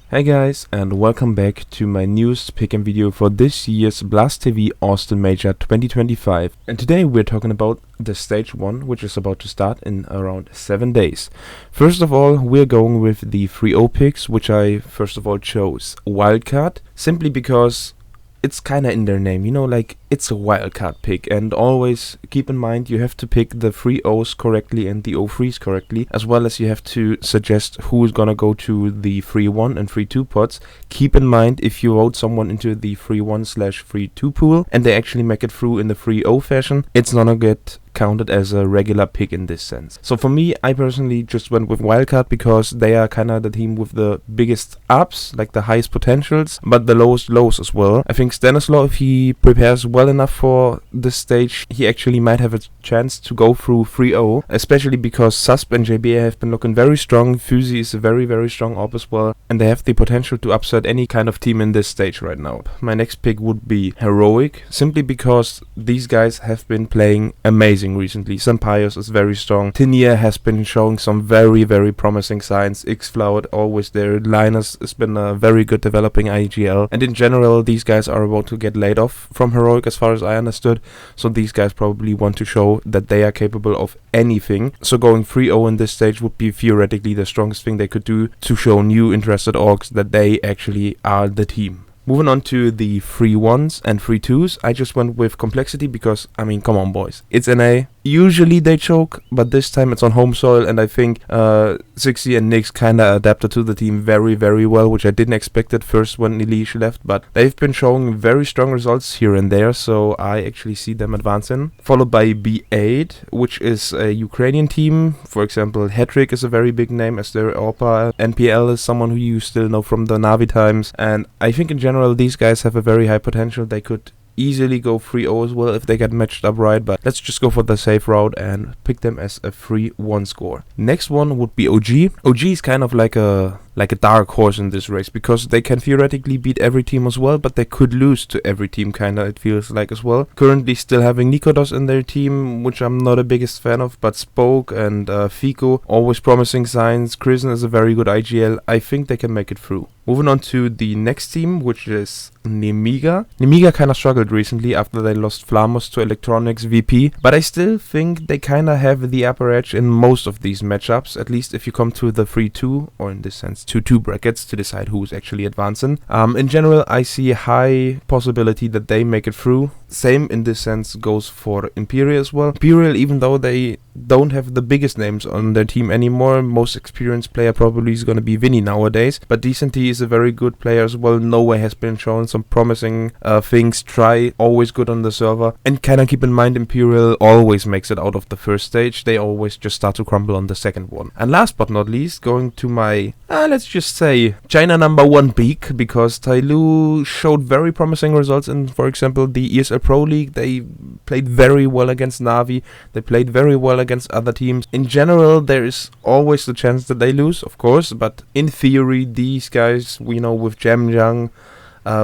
Hey guys, and welcome back to my newest pick'em video for this year's Blast TV Austin Major 2025. And today we're talking about the stage 1, which is about to start in around 7 days. First of all, we're going with the 3-0 picks, which I first of all chose wildcard, simply because it's kinda in their name, like it's a wildcard pick, and always keep in mind you have to pick the 3 O's correctly and the 0-3s correctly, as well as you have to suggest who is gonna go to the 3-1 and 3-2 pots. Keep in mind, if you vote someone into the 3-1/3-2 pool and they actually make it through in the 3-0 fashion, it's gonna get counted as a regular pick in this sense. So for me, I personally just went with wildcard because they are kinda the team with the biggest ups, like the highest potentials, but the lowest lows as well. I think Stanislaw, if he prepares well enough for this stage, he actually might have a chance to go through 3-0, especially because Susp and JBA have been looking very strong. Fuzi is a very, very strong op as well, and they have the potential to upset any kind of team in this stage right now. My next pick would be Heroic, simply because these guys have been playing amazing recently. Sampaios is very strong. Tinia has been showing some very, very promising signs. Xfloud always there. Linus has been a very good developing IGL. And in general, these guys are about to get laid off from Heroic as far as I understood. So these guys probably want to show that they are capable of anything. So going 3-0 in this stage would be theoretically the strongest thing they could do to show new interested orgs that they actually are the team. Moving on to the 3-1s and 3-2s, I just went with complexity because, I mean, come on boys, it's NA. Usually they choke, but this time it's on home soil, and I think 60 and Nyx kinda adapted to the team very, very well, which I didn't expect at first when Elish left, but they've been showing very strong results here and there, so I actually see them advancing. Followed by B8, which is a Ukrainian team. For example, Hedrick is a very big name as their AWPA. NPL is someone who you still know from the Navi times, and I think in general these guys have a very high potential. They could easily go 3-0 as well if they get matched up right, but let's just go for the safe route and pick them as a 3-1 score. Next one would be OG. OG is kind of like a dark horse in this race because they can theoretically beat every team as well, but they could lose to every team kinda, it feels like as well. Currently still having Nikodos in their team, which I'm not a biggest fan of, but Spoke and Fico, always promising signs. Krisen is a very good IGL. I think they can make it through. Moving on to the next team, which is Nemiga. Nemiga kinda struggled recently after they lost Flamos to Electronics VP, but I still think they kinda have the upper edge in most of these matchups, at least if you come to the 3-2, or in this sense 2-2 brackets to decide who's actually advancing. In general, I see a high possibility that they make it through. Same in this sense goes for Imperial as well. Imperial, even though they don't have the biggest names on their team anymore, most experienced player probably is going to be Vinny nowadays, but Decent is a very good player as well. Nowhere has been showing some promising things. Try always good on the server, and kind of keep in mind Imperial always makes it out of the first stage. They always just start to crumble on the second one. And last but not least, going to my let's just say China #1 peak, because Tyloo showed very promising results in, for example, the ESL Pro League. They played very well against Navi. They played very well against other teams. In general, there is always the chance that they lose, of course, but in theory, these guys, with Jamjang,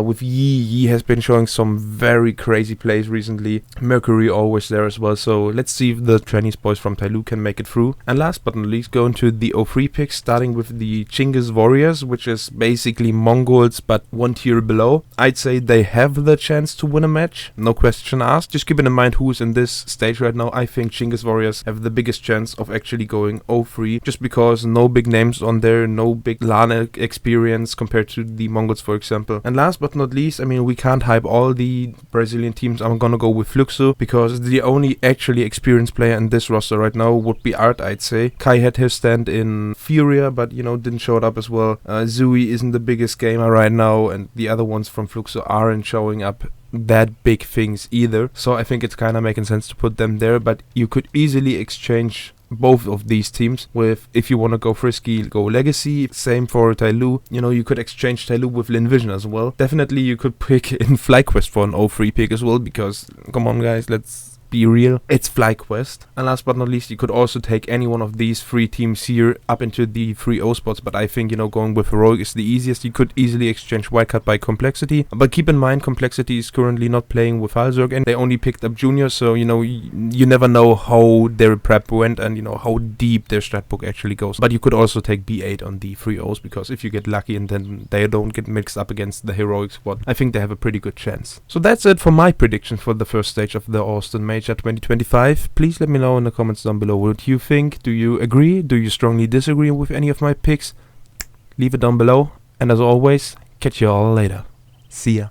with Yi has been showing some very crazy plays recently. Mercury always there as well, so let's see if the Chinese boys from Tyloo can make it through. And last but not least, going to the 0-3 picks, starting with the Chinggis Warriors, which is basically Mongols but one tier below. I'd say they have the chance to win a match, no question asked. Just keeping in mind who's in this stage right now, I think Chinggis Warriors have the biggest chance of actually going 0-3, just because no big names on there, no big LAN experience compared to the Mongols, for example. And last but not least, I mean, we can't hype all the Brazilian teams. I'm gonna go with Fluxo because the only actually experienced player in this roster right now would be Art, I'd say. Kai had his stand in Furia, but didn't show it up as well. Zui isn't the biggest gamer right now, and the other ones from Fluxo aren't showing up that big things either. So I think it's kind of making sense to put them there, but you could easily exchange both of these teams with, if you want to go frisky, go Legacy. Same for Tyloo. You could exchange Tyloo with Linvision as well. Definitely you could pick in FlyQuest for an 0-3 pick as well, because come on guys, let's be real, it's FlyQuest. And last but not least, you could also take any one of these 3 teams here up into the 3-0 spots, but I think, you know, going with Heroic is the easiest. You could easily exchange Wildcard by Complexity, but keep in mind Complexity is currently not playing with Halzerg and they only picked up Junior, so you know, you never know how their prep went and you know how deep their strat book actually goes. But you could also take B8 on the 3-0s, because if you get lucky and then they don't get mixed up against the Heroic squad, I think they have a pretty good chance. So that's it for my prediction for the first stage of the Austin Major 2025. Please let me know in the comments down below what you think. Do you agree? Do you strongly disagree with any of my picks? Leave it down below, and as always, catch you all later. See ya.